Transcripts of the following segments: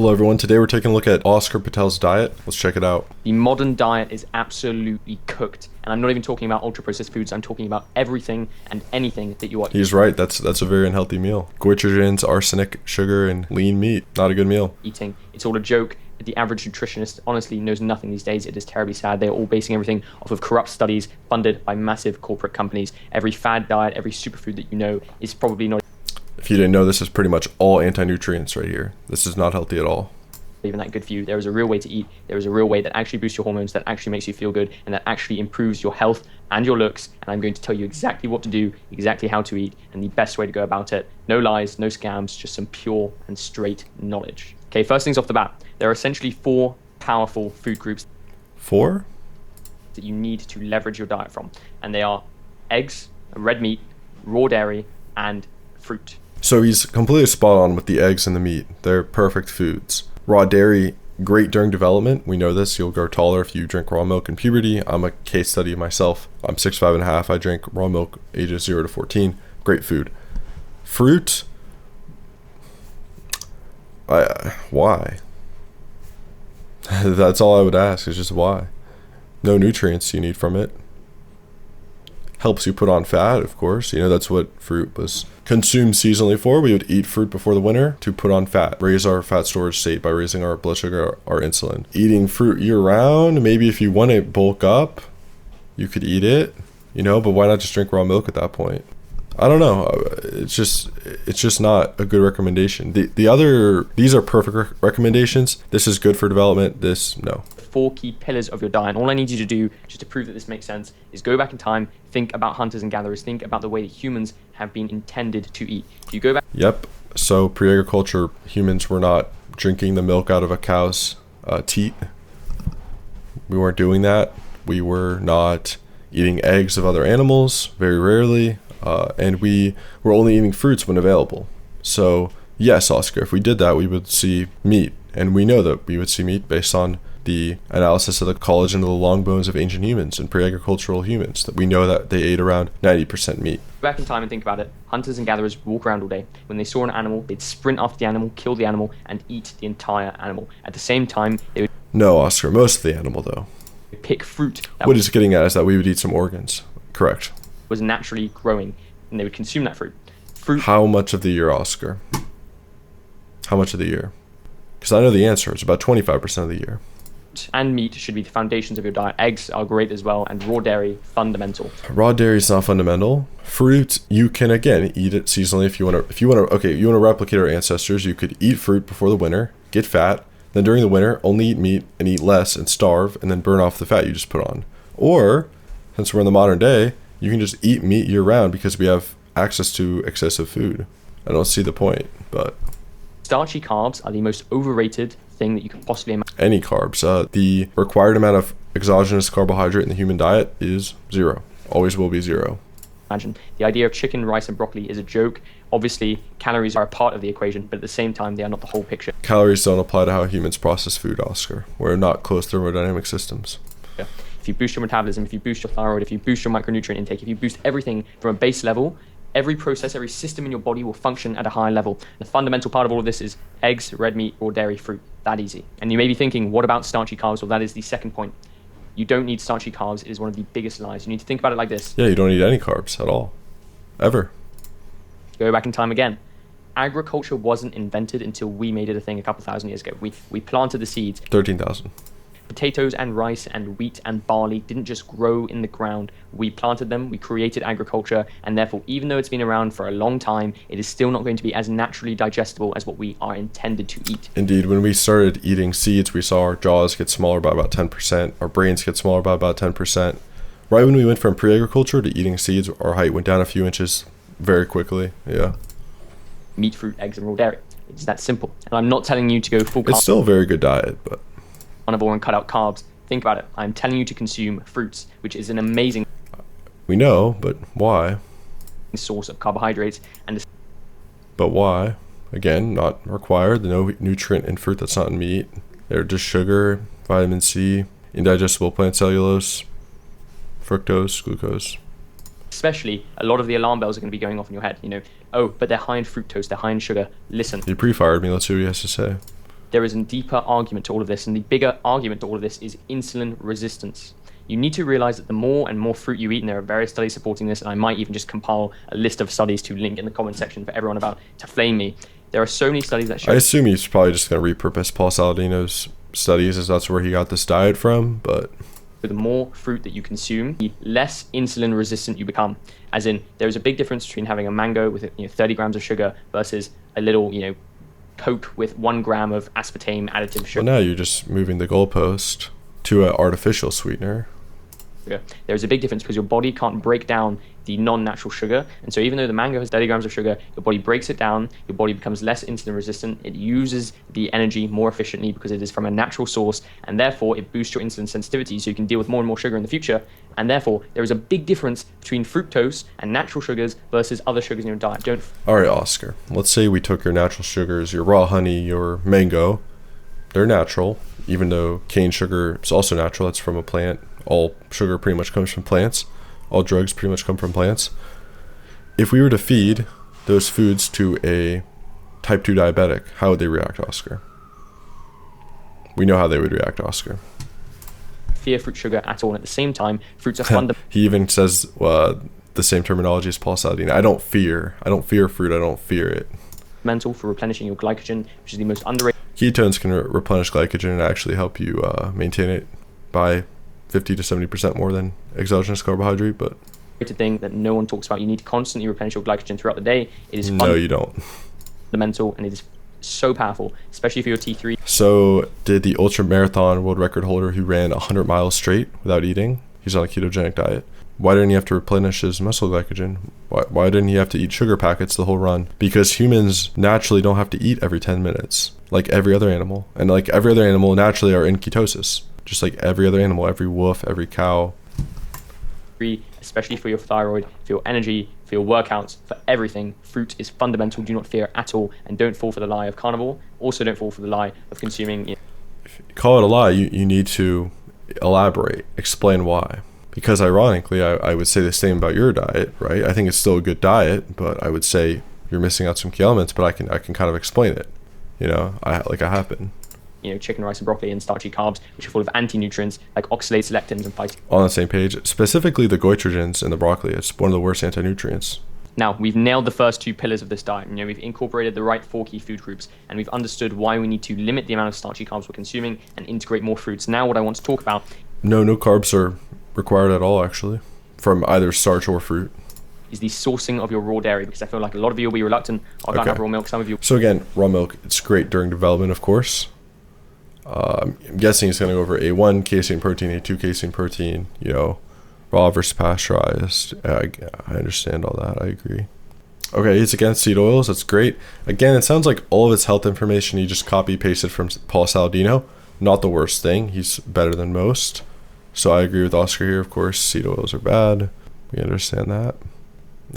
Hello everyone, today we're taking a look at Oscar Patel's diet. Let's check it out. The modern diet is absolutely cooked. And I'm not even talking about ultra-processed foods, I'm talking about everything and anything that you are He's right, that's a very unhealthy meal. Goitrogens, arsenic, sugar, and lean meat. Not a good meal. eating. It's all a joke. The average nutritionist honestly knows nothing these days. It is terribly sad. They're all basing everything off of corrupt studies funded by massive corporate companies. Every fad diet, every superfood that you know is probably not If you didn't know, this is pretty much all anti-nutrients right here. This is not healthy at all. even that good for you. There is a real way to eat. There is a real way that actually boosts your hormones, that actually makes you feel good, and that actually improves your health and your looks. And I'm going to tell you exactly what to do, exactly how to eat, and the best way to go about it. No lies, no scams, just some pure and straight knowledge. Okay, first things off the bat, there are essentially 4 powerful food groups 4? that you need to leverage your diet from. And they are eggs, red meat, raw dairy, and fruit. So he's completely spot on with the eggs and the meat. They're perfect foods. Raw dairy, great during development. We know this. You'll grow taller if you drink raw milk in puberty. I'm a case study myself. I'm 6'5.5". I drink raw milk ages 0 to 14. Great food. Fruit, why? That's all I would ask, is just why. No nutrients you need from it. Helps you put on fat, of course. You know, that's what fruit was consumed seasonally for. We would eat fruit before the winter to put on fat, raise our fat storage state by raising our blood sugar, our insulin. Eating fruit year round, maybe if you want to bulk up, you could eat it, you know, but why not just drink raw milk at that point? I don't know. It's just not a good recommendation. These are perfect recommendations. This is good for development. This, no. 4 key pillars of your diet. And all I need you to do, just to prove that this makes sense, is go back in time, think about hunters and gatherers, think about the way that humans have been intended to eat. If you go back... Yep. So pre-agriculture, humans were not drinking the milk out of a cow's teat. We weren't doing that. We were not eating eggs of other animals, very rarely. And we were only eating fruits when available. So yes, Oscar, if we did that, we would see meat. And we know that we would see meat based on the analysis of the collagen of the long bones of ancient humans and pre-agricultural humans, that we know that they ate around 90% meat. Back in time and think about it. Hunters and gatherers walk around all day. When they saw an animal, they'd sprint after the animal, kill the animal, and eat the entire animal. At the same time, they would... No, Oscar, most of the animal, though. ...pick fruit that What he's getting at is that we would eat some organs. Correct. was naturally growing, and they would consume that fruit. How much of the year, Oscar? How much of the year? Because I know the answer. It's about 25% of the year. And meat should be the foundations of your diet. Eggs are great as well, and raw dairy, fundamental. Raw dairy is not fundamental. Fruit, you can again eat it seasonally if you want to. You want to replicate our ancestors. You could eat fruit before the winter, get fat. Then during the winter, only eat meat and eat less and starve, and then burn off the fat you just put on. Or, since we're in the modern day, you can just eat meat year round because we have access to excessive food. I don't see the point, but... Starchy carbs are the most overrated thing that you can possibly imagine. Any carbs. The required amount of exogenous carbohydrate in the human diet is 0. Always will be 0. The idea of chicken, rice, and broccoli is a joke. Obviously, calories are a part of the equation, but at the same time, they are not the whole picture. Calories don't apply to how humans process food, Oscar. We're not closed thermodynamic systems. If you boost your metabolism, if you boost your thyroid, if you boost your micronutrient intake, if you boost everything from a base level, every process, every system in your body will function at a higher level. The fundamental part of all of this is eggs, red meat, or dairy, fruit. That easy. And you may be thinking, what about starchy carbs? Well, that is the second point. You don't need starchy carbs. It is one of the biggest lies. You need to think about it like this. Yeah, you don't need any carbs at all. Ever. Go back in time again. Agriculture wasn't invented until we made it a thing a couple thousand years ago. We planted the seeds. 13,000. Potatoes and rice and wheat and barley didn't just grow in the ground. We planted them, we created agriculture, and therefore, even though it's been around for a long time, it is still not going to be as naturally digestible as what we are intended to eat. Indeed, when we started eating seeds, we saw our jaws get smaller by about 10%, our brains get smaller by about 10%. Right when we went from pre-agriculture to eating seeds, our height went down a few inches very quickly, yeah. Meat, fruit, eggs, and raw dairy. It's that simple. And I'm not telling you to go full It's still a very good diet, but... carnivore and cut out carbs. Think about it. I'm telling you to consume fruits, which is an amazing... We know, but why? ...source of carbohydrates. But why? Again, not required. No nutrient in fruit that's not in meat. They're just sugar, vitamin C, indigestible plant cellulose, fructose, glucose. Especially, a lot of the alarm bells are going to be going off in your head. You know, oh, but they're high in fructose, they're high in sugar. Listen. He pre-fired me. Let's see what he has to say. there is a deeper argument to all of this, and the bigger argument to all of this is insulin resistance. You need to realize that the more and more fruit you eat, and there are various studies supporting this, and I might even just compile a list of studies to link in the comment section for everyone to flame me. There are so many studies that show... I assume he's probably just going to repurpose Paul Saladino's studies, as that's where he got this diet from, but... The more fruit that you consume, the less insulin resistant you become. As in, there is a big difference between having a mango with 30 grams of sugar versus a little, Coke with 1 gram of aspartame additive sugar. Well, now you're just moving the goalpost to an artificial sweetener. There's a big difference because your body can't break down the non-natural sugar, and so even though the mango has 30 grams of sugar, your body breaks it down, your body becomes less insulin resistant, it uses the energy more efficiently because it is from a natural source, and therefore it boosts your insulin sensitivity so you can deal with more and more sugar in the future. And therefore there is a big difference between fructose and natural sugars versus other sugars in your diet. All right, Oscar, let's say we took your natural sugars, your raw honey, your mango. They're natural, even though cane sugar is also natural. It's from a plant. All sugar pretty much comes from plants. All drugs pretty much come from plants. If we were to feed those foods to a type 2 diabetic, how would they react, Oscar? We know how they would react, Oscar. Fear fruit sugar at all, and at the same time, fruits are fundamental. He even says the same terminology as Paul Saladino. I don't fear fruit. I don't fear it. Mental for replenishing your glycogen, which is the most underrated. Ketones can replenish glycogen and actually help you maintain it by 50 to 70% more than exogenous carbohydrate, but thing that no one talks about. You need to constantly replenish your glycogen throughout the day. It is no, you don't. Fundamental, and it is so powerful, especially for your T3. So did the ultra marathon world record holder who ran 100 miles straight without eating? He's on a ketogenic diet. Why didn't he have to replenish his muscle glycogen? Why didn't he have to eat sugar packets the whole run? Because humans naturally don't have to eat every 10 minutes, like every other animal. And like every other animal naturally are in ketosis, just like every other animal, every wolf, every cow. Especially for your thyroid, for your energy, for your workouts, for everything, fruit is fundamental. Do not fear at all, and don't fall for the lie of carnivore. Also, don't fall for the lie of consuming. If you call it a lie, you need to elaborate, explain why. Because ironically, I would say the same about your diet, right? I think it's still a good diet, but I would say you're missing out some key elements. But I can kind of explain it. I have been. Chicken, rice, and broccoli, and starchy carbs, which are full of anti-nutrients like oxalates, lectins, and phytonutrients. On the same page, specifically the goitrogens in the broccoli. It's one of the worst anti-nutrients. Now, we've nailed the first 2 pillars of this diet. We've incorporated the right 4 key food groups, and we've understood why we need to limit the amount of starchy carbs we're consuming and integrate more fruits. Now, what I want to talk about... No carbs are required at all, actually, from either starch or fruit. Is the sourcing of your raw dairy, because I feel like a lot of you will be reluctant. I can't have raw milk. Some of you... So again, raw milk, it's great during development, of course. I'm guessing it's going to go over A1 casein protein, A2 casein protein, raw versus pasteurized. I understand all that. I agree. Okay, it's against seed oils. That's great. Again, it sounds like all of its health information he just copy pasted from Paul Saladino. Not the worst thing. He's better than most. So I agree with Oscar here. Of course, seed oils are bad. We understand that.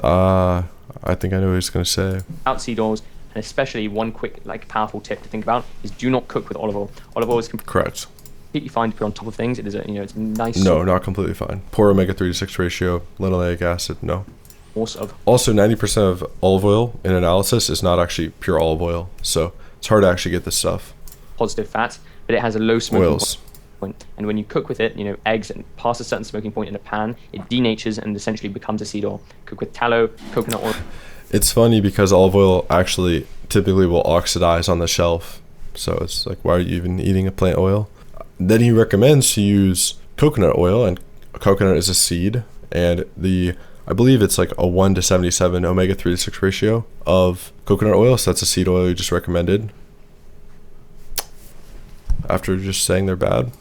I think I know what he's going to say. Out seed oils. And especially one quick, powerful tip to think about is do not cook with olive oil. Olive oil is correct. Completely fine to put on top of things. It is it's nice. No, not completely fine. Poor omega-3 to 6 ratio, linoleic acid, no. Also, 90% of olive oil in analysis is not actually pure olive oil, so it's hard to actually get this stuff. Positive fat, but it has a low smoking oils. Point. And when you cook with it, eggs and past a certain smoking point in a pan, it denatures and essentially becomes a seed oil. Cook with tallow, coconut oil. It's funny because olive oil actually typically will oxidize on the shelf. So it's like, why are you even eating a plant oil? Then he recommends to use coconut oil, and coconut is a seed. And I believe it's like a 1 to 77 omega-3 to 6 ratio of coconut oil. So that's a seed oil he just recommended. After just saying they're bad.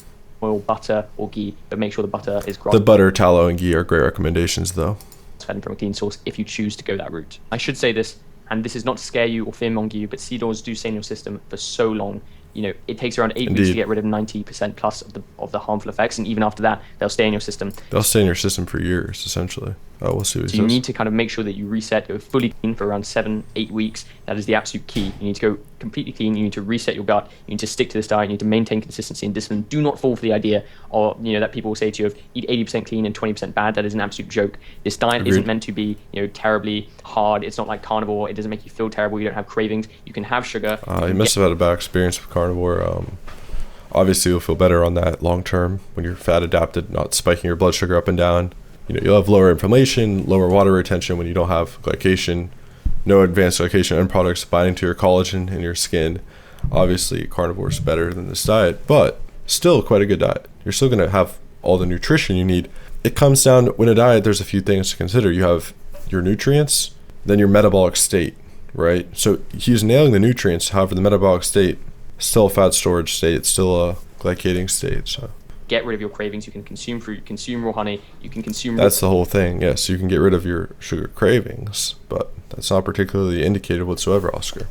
Oil, butter, or ghee, but make sure the butter is grass. The butter, tallow, and ghee are great recommendations though. Fed from a clean source if you choose to go that route. I should say this, and this is not to scare you or fearmonger you, but seed oils do stay in your system for so long. It takes around 8 weeks to get rid of 90% plus of the harmful effects, and even after that, they'll stay in your system. They'll stay in your system for years, essentially. Oh, we'll see what he says. You need to kind of make sure that you reset, go fully clean for around 7-8 weeks. That is the absolute key. You need to completely clean. You need to reset your gut. You need to stick to this diet. You need to maintain consistency and discipline. Do not fall for the idea or that people will say to you of eat 80% clean and 20% bad. That is an absolute joke. This diet isn't meant to be terribly hard. It's not like carnivore. It doesn't make you feel terrible. You don't have cravings. You can have sugar. You must have had a bad experience with carnivore. Obviously you'll feel better on that long term when you're fat adapted, not spiking your blood sugar up and down. You'll have lower inflammation, lower water retention when you don't have glycation, no advanced glycation end products binding to your collagen in your skin. Obviously, carnivore is better than this diet, but still quite a good diet. You're still going to have all the nutrition you need. It comes down, when a diet, there's a few things to consider. You have your nutrients, then your metabolic state, right? So he's nailing the nutrients. However, the metabolic state, still a fat storage state, it's still a glycating state, so. Get rid of your cravings. You can consume fruit, consume raw honey, you can consume... That's the whole thing, yes. You can get rid of your sugar cravings, but that's not particularly indicated whatsoever, Oscar.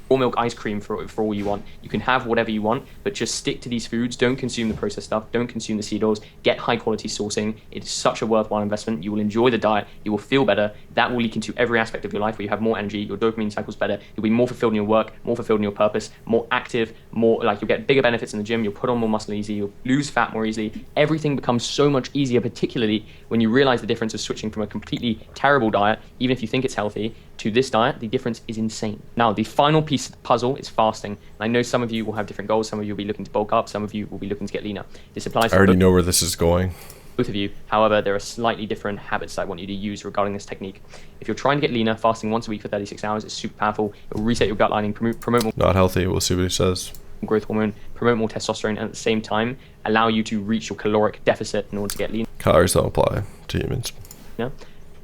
Raw milk ice cream for all you want. You can have whatever you want, but just stick to these foods. Don't consume the processed stuff. Don't consume the seed oils. Get high quality sourcing. It is such a worthwhile investment. You will enjoy the diet. You will feel better. That will leak into every aspect of your life where you have more energy. Your dopamine cycle's better. You'll be more fulfilled in your work, more fulfilled in your purpose, more active, more like you'll get bigger benefits in the gym. You'll put on more muscle easily. You'll lose fat more easily. Everything becomes so much easier, particularly when you realize the difference of switching from a completely terrible diet, even if you think it's healthy, to this diet. The difference is insane. Now, the final piece of the puzzle is fasting. And I know some of you will have different goals. Some of you will be looking to bulk up. Some of you will be looking to get leaner. This applies to I already know where this is going. Both of you. However, there are slightly different habits that I want you to use regarding this technique. If you're trying to get leaner, fasting once a week for 36 hours is super powerful. It will reset your gut lining, promote more Not healthy. We'll see what he says. Growth hormone, promote more testosterone, and at the same time, allow you to reach your caloric deficit in order to get lean. Calories don't apply to humans. Yeah.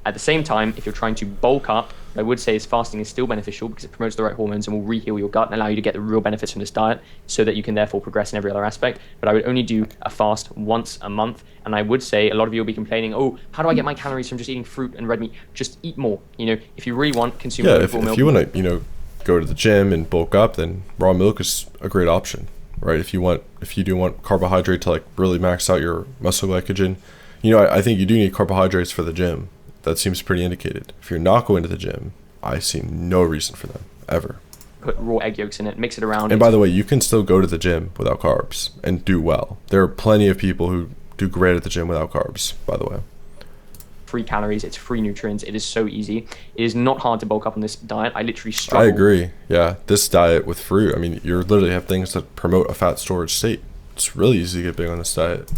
At the same time, if you're trying to bulk up, what I would say is fasting is still beneficial because it promotes the right hormones and will re-heal your gut and allow you to get the real benefits from this diet so that you can therefore progress in every other aspect. But I would only do a fast once a month. And I would say a lot of you will be complaining, oh, how do I get my calories from just eating fruit and red meat? Just eat more. If you really want, consume more if milk. You want to, go to the gym and bulk up, then raw milk is a great option, right? If you do want carbohydrate to like really max out your muscle glycogen, I think you do need carbohydrates for the gym. That seems pretty indicated. If you're not going to the gym, I see no reason for them, ever. Put raw egg yolks in it, mix it around. And by the way, you can still go to the gym without carbs and do well. There are plenty of people who do great at the gym without carbs, by the way. Free calories, it's free nutrients, it is so easy. It is not hard to bulk up on this diet. I literally struggle. I agree, yeah. This diet with fruit, you literally have things that promote a fat storage state. It's really easy to get big on this diet.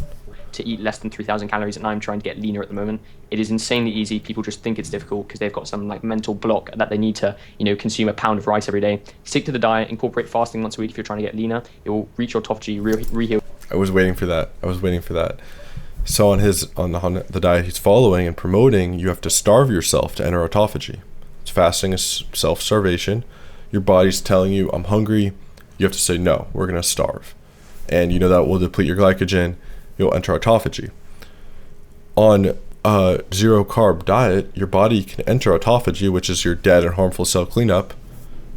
To eat less than 3,000 calories, and I'm trying to get leaner at the moment. It is insanely easy. People just think it's difficult because they've got some mental block that they need to, consume a pound of rice every day. Stick to the diet, incorporate fasting once a week if you're trying to get leaner. It will reach your autophagy, re-heal. I was waiting for that. So on the diet he's following and promoting, you have to starve yourself to enter autophagy. Fasting is self-starvation. Your body's telling you, I'm hungry. You have to say, no, we're going to starve. And that will deplete your glycogen. You'll enter autophagy. On a zero carb diet, your body can enter autophagy, which is your dead and harmful cell cleanup.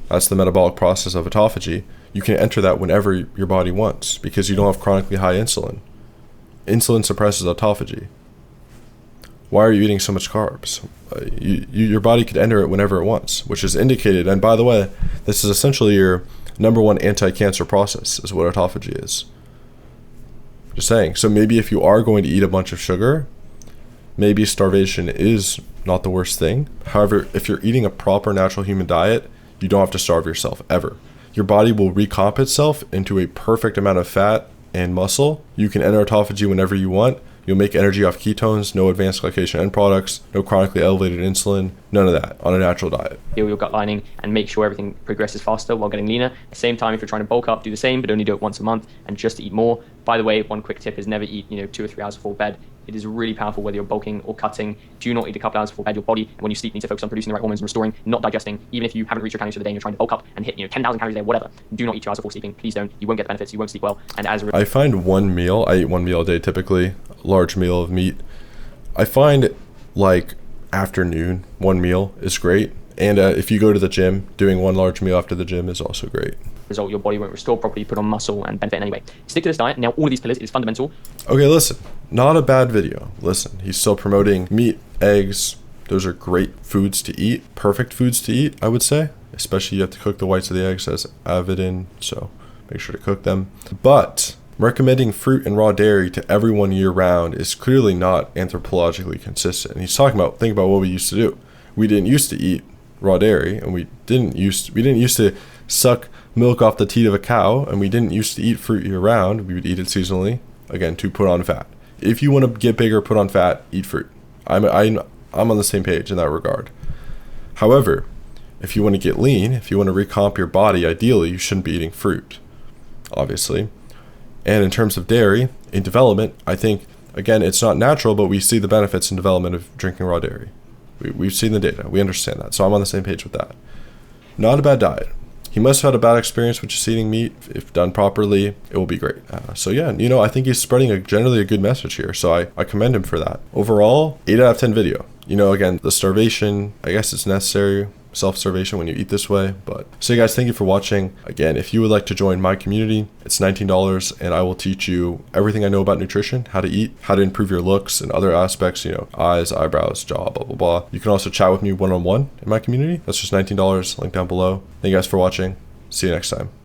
That's the metabolic process of autophagy. You can enter that whenever your body wants because you don't have chronically high insulin. Insulin suppresses autophagy. Why are you eating so much carbs? Your body could enter it whenever it wants, which is indicated. And by the way, this is essentially your number one anti-cancer process is what autophagy is. Just saying. So maybe if you are going to eat a bunch of sugar, maybe starvation is not the worst thing. However, if you're eating a proper natural human diet, you don't have to starve yourself ever. Your body will recomp itself into a perfect amount of fat and muscle. You can enter autophagy whenever you want. You'll make energy off ketones, no advanced glycation end products, no chronically elevated insulin, none of that on a natural diet. Heal your gut lining and make sure everything progresses faster while getting leaner. At the same time, if you're trying to bulk up, do the same, but only do it once a month and just eat more. By the way, one quick tip is never eat 2 or 3 hours before bed. It is really powerful whether you're bulking or cutting. Do not eat a couple hours before bed. Your body, when you sleep, needs to focus on producing the right hormones and restoring, not digesting. Even if you haven't reached your calories for the day and you're trying to bulk up and hit 10,000 calories a day, whatever. Do not eat 2 hours before sleeping. Please don't. You won't get the benefits. You won't sleep well. And I find I eat one meal a day typically, a large meal of meat. I find afternoon, one meal is great. And if you go to the gym, doing one large meal after the gym is also great. Result, your body won't restore properly, put on muscle and benefit in any way. Stick to this diet. Now, all of these pillars, it is fundamental. Okay, listen, not a bad video. Listen, he's still promoting meat, eggs, Those are great foods to eat, perfect foods to eat, I would say. Especially you have to cook the whites of the eggs as evident, so make sure to cook them. But recommending fruit and raw dairy to everyone year round is clearly not anthropologically consistent. And he's talking about, think about what we used to do. We didn't used to eat raw dairy, and we didn't used to suck milk off the teat of a cow, and we didn't used to eat fruit year round. We would eat it seasonally, again, to put on fat. If you want to get bigger, put on fat, eat fruit. I'm on the same page in that regard. However, if you want to get lean, if you want to recomp your body, ideally you shouldn't be eating fruit, obviously. And in terms of dairy, in development, I think, again, it's not natural, but we see the benefits in development of drinking raw dairy. We've seen the data. We understand that. So I'm on the same page with that. Not a bad diet. He must have had a bad experience with just eating meat. If done properly, it will be great. So yeah, I think he's spreading generally a good message here. So I commend him for that. Overall, 8 out of 10 video. Again, the starvation, I guess it's necessary. Self-starvation when you eat this way. But so you guys, thank you for watching. Again, if you would like to join my community, it's $19 and I will teach you everything I know about nutrition, how to eat, how to improve your looks and other aspects, eyes, eyebrows, jaw, blah, blah, blah. You can also chat with me one-on-one in my community. That's just $19, link down below. Thank you guys for watching. See you next time.